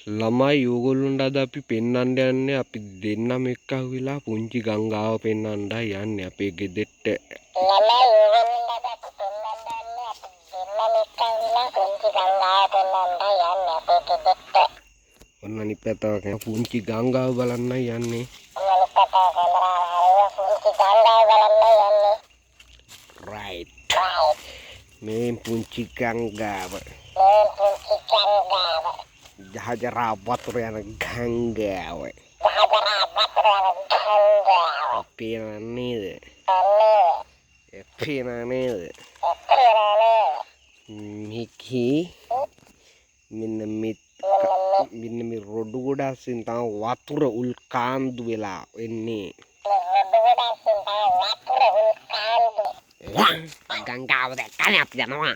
ළමයි ඕගොල්ලොන්ට අද අපි පෙන්වන්න යන්නේ අපි දෙන්නම එක්ක අහුවිලා පුංචි ගංගාව පෙන්වන්නයි යන්නේ අපේ ගෙදෙට්ට. ළමයි ඕගොල්ලොන්ට අද අපි පෙන්වන්න යන්නේ අපි දෙන්නම එක්ක අහුවිලා පුංචි ගංගාව පෙන්වන්නයි යන්නේ අපේ ගෙදෙට්ට. ඔන්න අනිත් පැත්තට පුංචි ගංගාව බලන්නයි යන්නේ. ඔන්න අනිත් පැත්තට කැමරාව හරවලා පුංචි ගංගාව බලන්නයි යන්නේ. රයිට්. right. මේ පුංචි ගංගාව. මේ පුංචි ගංගාව. ජහජරා වතුර යන ගංගාව. ජහජරා වතුර යන ගංගාව. පේනව නේද? අනේ. පේනව නේද? මිකි මෙන්න මේ රොඩු ගොඩාසින් තමයි වතුර උල්කාන්දු වෙලා එන්නේ. ගංගාව දැක්කනේ අපි යනවා.